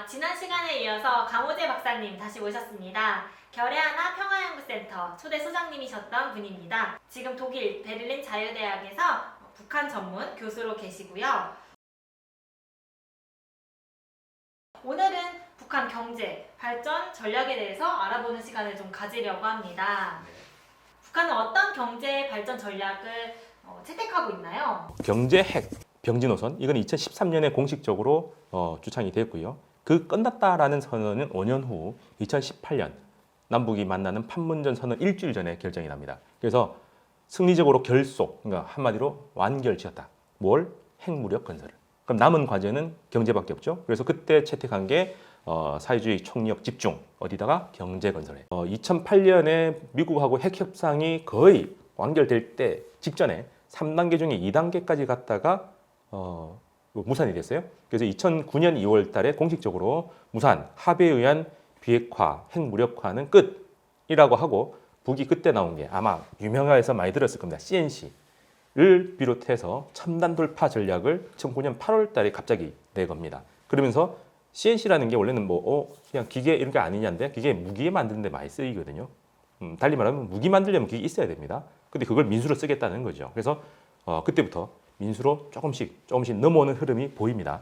지난 시간에 이어서 강호재 박사님 다시 모셨습니다. 결의하나 평화연구센터 초대 소장님이셨던 분입니다. 지금 독일 베를린 자유대학에서 북한 전문 교수로 계시고요. 오늘은 북한 경제, 발전 전략에 대해서 알아보는 시간을 좀 가지려고 합니다. 북한은 어떤 경제 발전 전략을 채택하고 있나요? 경제 핵, 병지 노선, 이건 2013년에 공식적으로 주창이 되었고요. 그 끝났다라는 선언은 5년 후 2018년 남북이 만나는 판문점 선언 일주일 전에 결정이 납니다. 그래서 승리적으로 결속, 그러니까 한마디로 완결지었다. 뭘? 핵무력 건설을. 그럼 남은 과제는 경제밖에 없죠. 그래서 그때 채택한 게 사회주의 총력 집중, 어디다가 경제 건설에. 2008년에 미국하고 핵 협상이 거의 완결될 때 직전에 3단계 중에 2단계까지 갔다가 무산이 됐어요. 그래서 2009년 2월 달에 공식적으로 무산, 합의에 의한 비핵화, 핵무력화는 끝이라고 하고, 북이 그때 나온 게 아마 유명해서 많이 들었을 겁니다. CNC를 비롯해서 첨단 돌파 전략을 2009년 8월 달에 갑자기 내겁니다. 그러면서 CNC라는 게 원래는 그냥 기계 이런 게 아니냐인데, 그게 무기 만드는 데 많이 쓰이거든요. 달리 말하면 무기 만들려면 그게 있어야 됩니다. 근데 그걸 민수로 쓰겠다는 거죠. 그래서 그때부터 민수로 조금씩 넘어오는 흐름이 보입니다.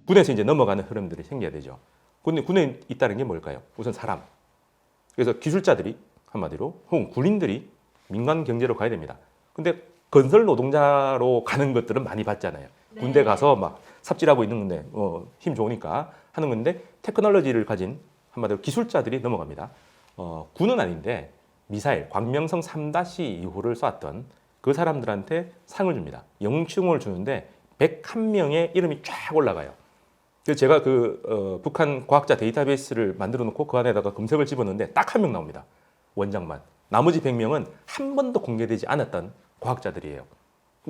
군에서 이제 넘어가는 흐름들이 생겨야 되죠. 근데 군에 있다는 게 뭘까요? 우선 사람. 그래서 기술자들이 한마디로, 혹은 군인들이 민간 경제로 가야 됩니다. 근데 건설 노동자로 가는 것들은 많이 봤잖아요. 네. 군대 가서 막 삽질하고 있는 건데 힘 좋으니까 하는 건데, 테크놀로지를 가진 한마디로 기술자들이 넘어갑니다. 군은 아닌데 미사일 광명성 3-2호를 쐈던 그 사람들한테 상을 줍니다. 영웅을 주는데 101명의 이름이 쫙 올라가요. 그래서 제가 북한 과학자 데이터베이스를 만들어 놓고 그 안에다가 검색을 집어넣는데 딱 한 명 나옵니다. 원장만. 나머지 100명은 한 번도 공개되지 않았던 과학자들이에요.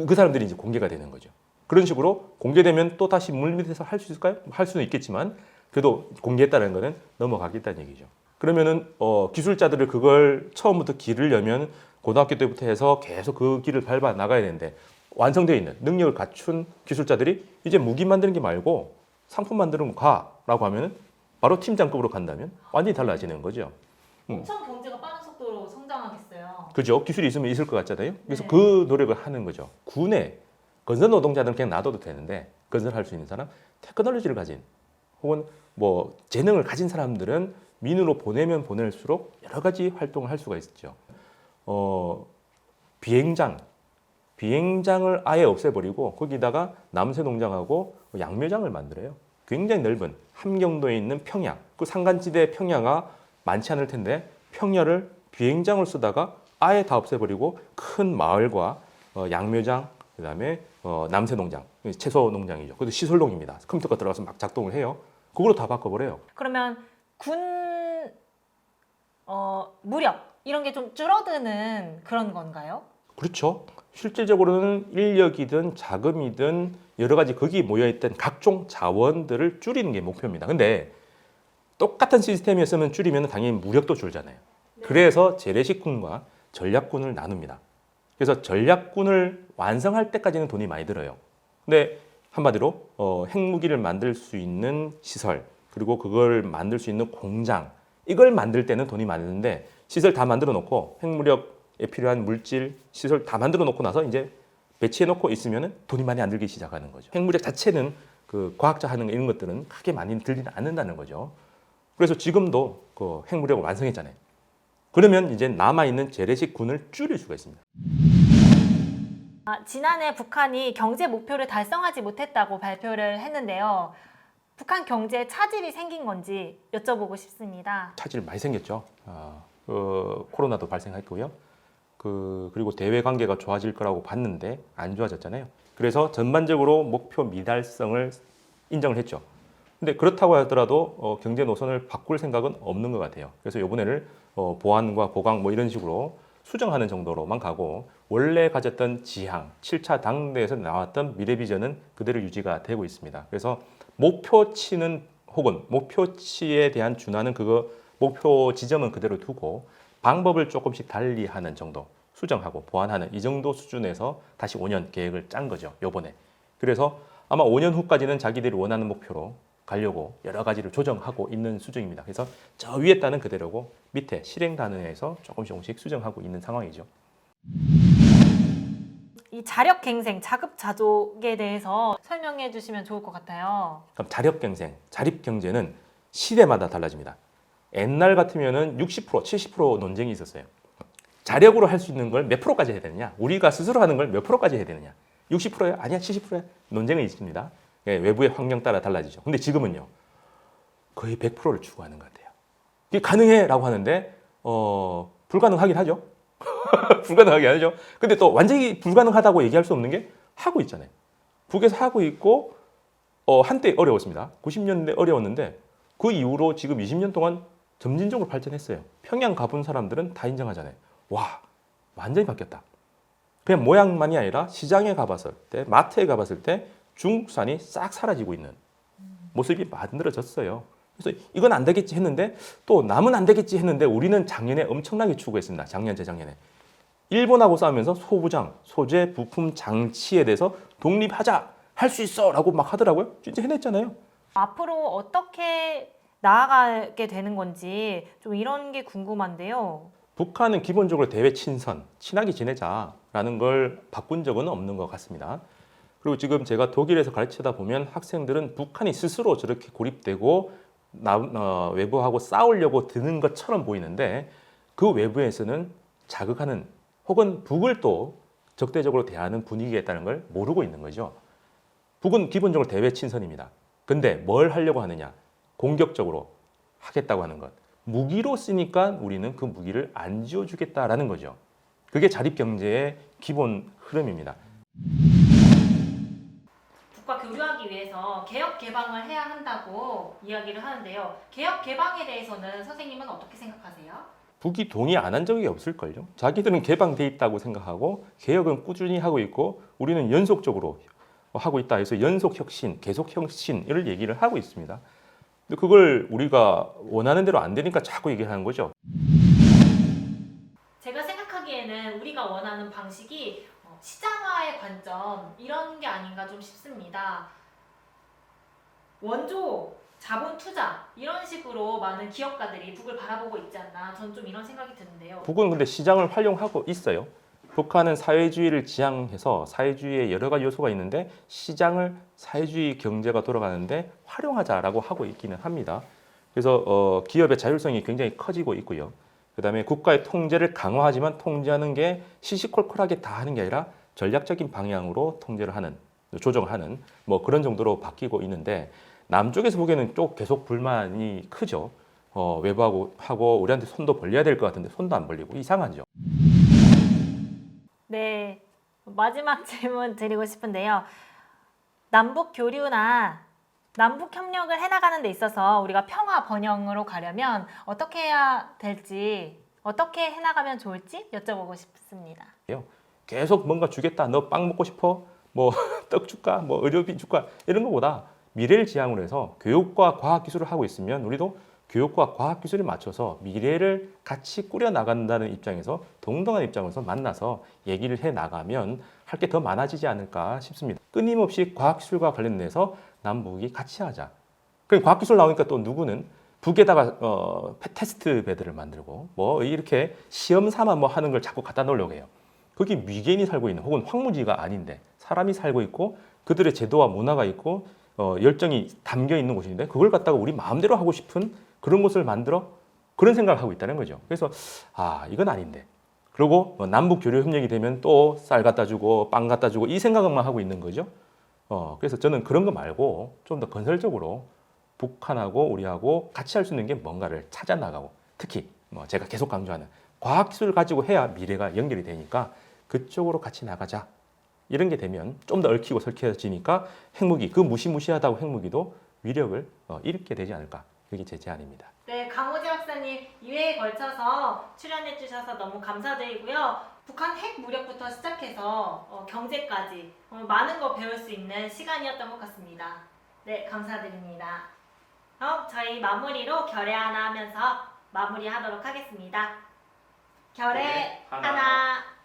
그 사람들이 이제 공개가 되는 거죠. 그런 식으로 공개되면 또 다시 물 밑에서 할 수 있을까요? 할 수는 있겠지만 그래도 공개했다는 거는 넘어가겠다는 얘기죠. 그러면은 기술자들을 그걸 처음부터 기르려면 고등학교 때부터 해서 계속 그 길을 밟아 나가야 되는데, 완성되어 있는 능력을 갖춘 기술자들이 이제 무기 만드는 게 말고 상품 만드는 거 가라고 하면은 바로 팀장급으로 간다면 완전히 달라지는 거죠. 엄청 경제가 빠른 속도로 성장하겠어요. 그죠? 기술이 있으면 있을 것 같잖아요. 그래서 네. 그 노력을 하는 거죠. 군에 건설 노동자들은 그냥 놔둬도 되는데, 건설할 수 있는 사람, 테크놀로지를 가진 혹은 재능을 가진 사람들은 민으로 보내면 보낼수록 여러 가지 활동을 할 수가 있죠. 비행장을 아예 없애버리고 거기다가 남새 농장하고 양묘장을 만들어요. 굉장히 넓은 함경도에 있는 평야, 그 산간지대 평야가 많지 않을 텐데 평야를 비행장을 쓰다가 아예 다 없애버리고 큰 마을과 양묘장, 그다음에 남새 농장, 채소 농장이죠. 그것도 시설농입니다. 컴퓨터가 들어가서 막 작동을 해요. 그걸로 다 바꿔버려요. 그러면 군 무력 이런 게 좀 줄어드는 그런 건가요? 그렇죠. 실질적으로는 인력이든 자금이든 여러 가지 거기에 모여있던 각종 자원들을 줄이는 게 목표입니다. 근데 똑같은 시스템이었으면 줄이면 당연히 무력도 줄잖아요. 네. 그래서 재래식군과 전략군을 나눕니다. 그래서 전략군을 완성할 때까지는 돈이 많이 들어요. 근데 한마디로 핵무기를 만들 수 있는 시설, 그리고 그걸 만들 수 있는 공장, 이걸 만들 때는 돈이 많이 드는데, 시설 다 만들어 놓고 핵무력에 필요한 물질, 시설 다 만들어 놓고 나서 이제 배치해 놓고 있으면 돈이 많이 안 들기 시작하는 거죠. 핵무력 자체는 그 과학자 하는 이런 것들은 크게 많이 들리지 않는다는 거죠. 그래서 지금도 그 핵무력을 완성했잖아요. 그러면 이제 남아있는 재래식 군을 줄일 수가 있습니다. 지난해 북한이 경제 목표를 달성하지 못했다고 발표를 했는데요. 북한 경제에 차질이 생긴 건지 여쭤보고 싶습니다. 차질 많이 생겼죠. 코로나도 발생했고요. 그리고 대외 관계가 좋아질 거라고 봤는데 안 좋아졌잖아요. 그래서 전반적으로 목표 미달성을 인정을 했죠. 근데 그렇다고 하더라도 경제 노선을 바꿀 생각은 없는 것 같아요. 그래서 이번에는 보완과 보강 이런 식으로 수정하는 정도로만 가고, 원래 가졌던 지향, 7차 당대에서 나왔던 미래 비전은 그대로 유지가 되고 있습니다. 그래서 목표치는 혹은 목표치에 대한 준하는 목표 지점은 그대로 두고 방법을 조금씩 달리하는 정도, 수정하고 보완하는 이 정도 수준에서 다시 5년 계획을 짠 거죠, 요번에. 그래서 아마 5년 후까지는 자기들이 원하는 목표로 가려고 여러 가지를 조정하고 있는 수준입니다. 그래서 저 위에 단은 그대로고 밑에 실행 단원에서 조금씩 수정하고 있는 상황이죠. 이 자력갱생, 자급자족에 대해서 설명해 주시면 좋을 것 같아요. 그럼 자력갱생, 자립경제는 시대마다 달라집니다. 옛날 같으면은 60%, 70% 논쟁이 있었어요. 자력으로 할 수 있는 걸 몇 프로까지 해야 되느냐? 우리가 스스로 하는 걸 몇 프로까지 해야 되느냐? 60%야? 아니야, 70%야? 논쟁이 있습니다. 예, 외부의 환경 따라 달라지죠. 근데 지금은요, 거의 100%를 추구하는 것 같아요. 이게 가능해라고 하는데, 불가능하긴 하죠. 불가능하긴 하죠. 근데 또 완전히 불가능하다고 얘기할 수 없는 게 하고 있잖아요. 북에서 하고 있고, 한때 어려웠습니다. 90년대 어려웠는데, 그 이후로 지금 20년 동안 점진적으로 발전했어요. 평양 가본 사람들은 다 인정하잖아요. 와, 완전히 바뀌었다. 그냥 모양만이 아니라 시장에 가봤을 때, 마트에 가봤을 때 중국산이 싹 사라지고 있는 모습이 만들어졌어요. 그래서 이건 안 되겠지 했는데 또 남은 안 되겠지 했는데 우리는 작년에 엄청나게 추구했습니다. 작년, 재작년에. 일본하고 싸우면서 소부장, 소재, 부품, 장치에 대해서 독립하자, 할 수 있어 라고 막 하더라고요. 진짜 해냈잖아요. 앞으로 어떻게 나아가게 되는 건지 좀 이런 게 궁금한데요. 북한은 기본적으로 대외 친선, 친하게 지내자라는 걸 바꾼 적은 없는 것 같습니다. 그리고 지금 제가 독일에서 가르치다 보면 학생들은 북한이 스스로 저렇게 고립되고 외부하고 싸우려고 드는 것처럼 보이는데 그 외부에서는 자극하는 혹은 북을 또 적대적으로 대하는 분위기가 있다는 걸 모르고 있는 거죠. 북은 기본적으로 대외 친선입니다. 근데 뭘 하려고 하느냐? 공격적으로 하겠다고 하는 것. 무기로 쓰니까 우리는 그 무기를 안 지어주겠다라는 거죠. 그게 자립경제의 기본 흐름입니다. 북과 교류하기 위해서 개혁 개방을 해야 한다고 이야기를 하는데요. 개혁 개방에 대해서는 선생님은 어떻게 생각하세요? 북이 동의 안 한 적이 없을걸요. 자기들은 개방돼 있다고 생각하고 개혁은 꾸준히 하고 있고 우리는 연속적으로 하고 있다 해서 연속 혁신, 계속 혁신을 얘기를 하고 있습니다. 근데 그걸 우리가 원하는 대로 안 되니까 자꾸 얘기하는 거죠. 제가 생각하기에는 우리가 원하는 방식이 시장화의 관점 이런 게 아닌가 좀 싶습니다. 원조, 자본 투자 이런 식으로 많은 기업가들이 북을 바라보고 있지 않나 전 좀 이런 생각이 드는데요. 북은 근데 시장을 활용하고 있어요. 북한은 사회주의를 지향해서 사회주의의 여러 가지 요소가 있는데 시장을 사회주의 경제가 돌아가는데 활용하자라고 하고 있기는 합니다. 그래서 기업의 자율성이 굉장히 커지고 있고요. 그다음에 국가의 통제를 강화하지만 통제하는 게 시시콜콜하게 다 하는 게 아니라 전략적인 방향으로 통제를 하는, 조정을 하는 뭐 그런 정도로 바뀌고 있는데 남쪽에서 보기에는 또 계속 불만이 크죠. 외부하고 우리한테 손도 벌려야 될 것 같은데 손도 안 벌리고 이상하죠. 네, 마지막 질문 드리고 싶은데요. 남북 교류나 남북 협력을 해나가는 데 있어서 우리가 평화 번영으로 가려면 어떻게 해야 될지, 어떻게 해나가면 좋을지 여쭤보고 싶습니다. 계속 뭔가 주겠다. 너 빵 먹고 싶어? 뭐 떡 줄까? 뭐 의료비 줄까? 이런 것보다 미래를 지향으로 해서 교육과 과학 기술을 하고 있으면 우리도 교육과 과학 기술에 맞춰서 미래를 같이 꾸려 나간다는 입장에서 동등한 입장에서 만나서 얘기를 해 나가면 할 게 더 많아지지 않을까 싶습니다. 끊임없이 과학 기술과 관련돼서 남북이 같이 하자. 그럼 과학 기술 나오니까 또 누구는 북에다가 테스트 베드를 만들고 뭐 이렇게 시험 삼아 뭐 하는 걸 자꾸 갖다 놓으려고 해요. 거기 미개인이 살고 있는 혹은 황무지가 아닌데 사람이 살고 있고 그들의 제도와 문화가 있고 열정이 담겨 있는 곳인데 그걸 갖다가 우리 마음대로 하고 싶은 그런 곳을 만들어 그런 생각을 하고 있다는 거죠. 그래서 이건 아닌데. 그리고 남북 교류 협력이 되면 또 쌀 갖다 주고 빵 갖다 주고 이 생각만 하고 있는 거죠. 그래서 저는 그런 거 말고 좀 더 건설적으로 북한하고 우리하고 같이 할 수 있는 게 뭔가를 찾아 나가고 특히 제가 계속 강조하는 과학 기술을 가지고 해야 미래가 연결이 되니까 그쪽으로 같이 나가자. 이런 게 되면 좀 더 얽히고 설켜지니까 핵무기, 그 무시무시하다고 핵무기도 위력을 잃게 되지 않을까. 그게 제 제안입니다. 네, 강호재 박사님 2회에 걸쳐서 출연해 주셔서 너무 감사드리고요. 북한 핵 무력부터 시작해서 경제까지 많은 거 배울 수 있는 시간이었던 것 같습니다. 네, 감사드립니다. 그럼 저희 마무리로 결례 하나 하면서 마무리하도록 하겠습니다. 결례 하나.